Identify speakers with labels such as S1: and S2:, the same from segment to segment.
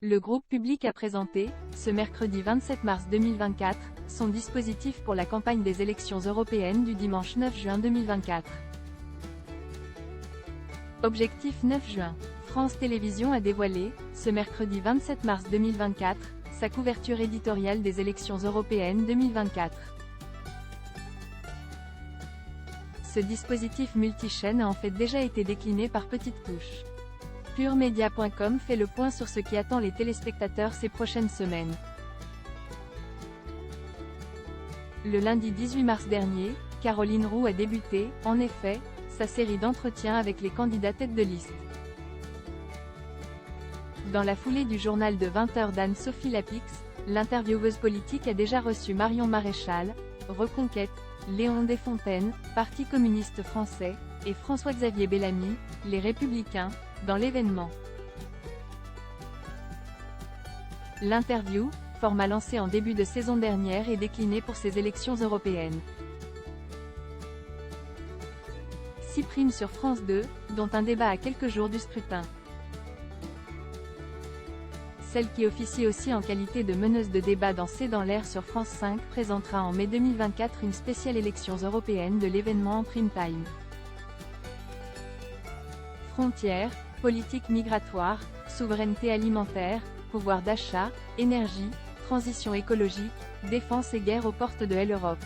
S1: Le groupe Public a présenté, ce mercredi 27 mars 2024, son dispositif pour la campagne des élections européennes du dimanche 9 juin 2024. Objectif 9 juin. France Télévisions a dévoilé, ce mercredi 27 mars 2024, sa couverture éditoriale des élections européennes 2024. Ce dispositif multichaîne a en fait déjà été décliné par petites touches. PureMedia.com fait le point sur ce qui attend les téléspectateurs ces prochaines semaines. Le lundi 18 mars dernier, Caroline Roux a débuté, en effet, sa série d'entretiens avec les candidats tête de liste. Dans la foulée du journal de 20h d'Anne-Sophie Lapix, l'intervieweuse politique a déjà reçu Marion Maréchal, Reconquête, Léon Desfontaines, Parti communiste français, et François-Xavier Bellamy, Les Républicains, dans l'événement. L'interview, format lancé en début de saison dernière, est décliné pour ces élections européennes. 6 primes sur France 2, dont un débat à quelques jours du scrutin. Celle qui officie aussi en qualité de meneuse de débat dans C'est dans l'air sur France 5 présentera en mai 2024 une spéciale élections européennes de l'événement en prime time. Frontières, politique migratoire, souveraineté alimentaire, pouvoir d'achat, énergie, transition écologique, défense et guerre aux portes de l'Europe.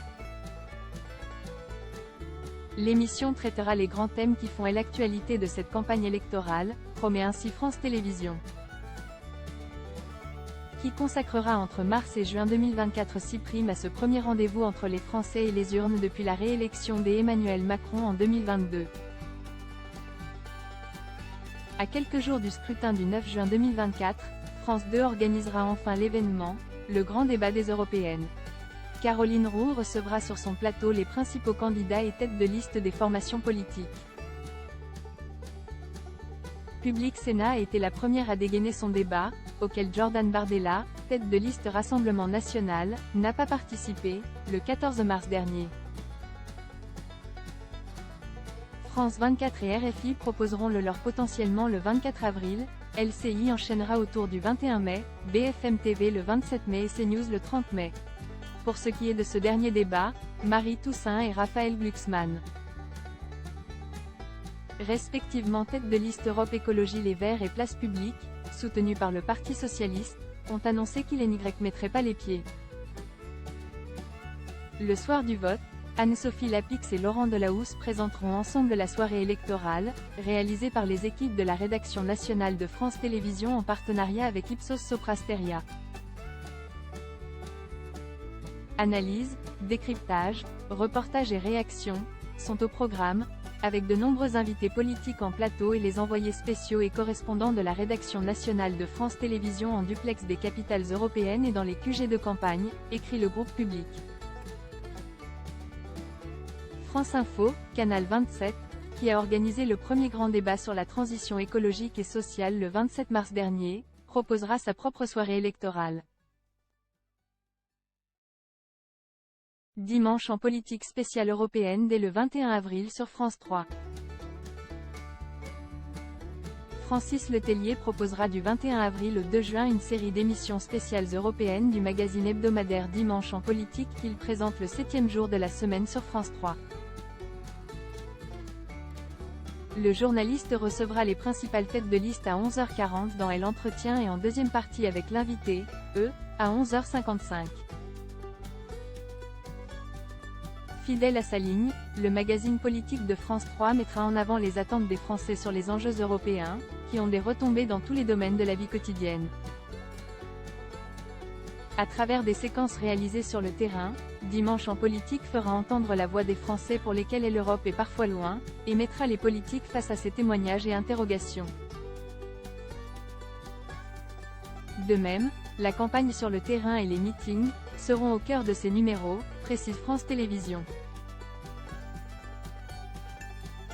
S1: L'émission traitera les grands thèmes qui font l'actualité de cette campagne électorale, promet ainsi France Télévisions, qui consacrera entre mars et juin 2024 6 primes à ce premier rendez-vous entre les Français et les urnes depuis la réélection d'Emmanuel Macron en 2022. À quelques jours du scrutin du 9 juin 2024, France 2 organisera enfin l'événement, le grand débat des européennes. Caroline Roux recevra sur son plateau les principaux candidats et têtes de liste des formations politiques. Public Sénat a été la première à dégainer son débat, auquel Jordan Bardella, tête de liste Rassemblement National, n'a pas participé, le 14 mars dernier. France 24 et RFI proposeront le leur potentiellement le 24 avril, LCI enchaînera autour du 21 mai, BFM TV le 27 mai et CNews le 30 mai. Pour ce qui est de ce dernier débat, Marie Toussaint et Raphaël Glucksmann, respectivement tête de liste Europe Écologie Les Verts et Place Publique, soutenus par le Parti Socialiste, ont annoncé qu'ils n'y mettraient pas les pieds. Le soir du vote, Anne-Sophie Lapix et Laurent Delahousse présenteront ensemble la soirée électorale, réalisée par les équipes de la rédaction nationale de France Télévisions en partenariat avec Ipsos Soprasteria. Analyse, décryptage, reportage et réaction sont au programme, avec de nombreux invités politiques en plateau et les envoyés spéciaux et correspondants de la rédaction nationale de France Télévisions en duplex des capitales européennes et dans les QG de campagne, écrit le groupe Public. France Info, Canal 27, qui a organisé le premier grand débat sur la transition écologique et sociale le 27 mars dernier, proposera sa propre soirée électorale. Dimanche en politique spéciale européenne dès le 21 avril sur France 3. Francis Letellier proposera du 21 avril au 2 juin une série d'émissions spéciales européennes du magazine hebdomadaire Dimanche en politique qu'il présente le 7e jour de la semaine sur France 3. Le journaliste recevra les principales têtes de liste à 11h40 dans l'entretien et en deuxième partie avec l'invité, à 11h55. Fidèle à sa ligne, le magazine politique de France 3 mettra en avant les attentes des Français sur les enjeux européens, qui ont des retombées dans tous les domaines de la vie quotidienne. À travers des séquences réalisées sur le terrain, Dimanche en politique fera entendre la voix des Français pour lesquels l'Europe est parfois loin, et mettra les politiques face à ces témoignages et interrogations. De même, la campagne sur le terrain et les meetings seront au cœur de ces numéros, précise France Télévisions.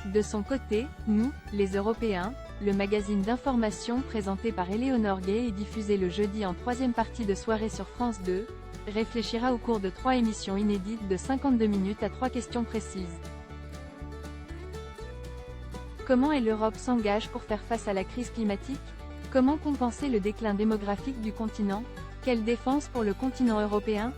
S1: De son côté, Nous, les Européens, le magazine d'information présenté par Éléonore Gay et diffusé le jeudi en troisième partie de soirée sur France 2, réfléchira au cours de 3 émissions inédites de 52 minutes à 3 questions précises. Comment l'Europe s'engage pour faire face à la crise climatique ? Comment compenser le déclin démographique du continent? Quelle défense pour le continent européen?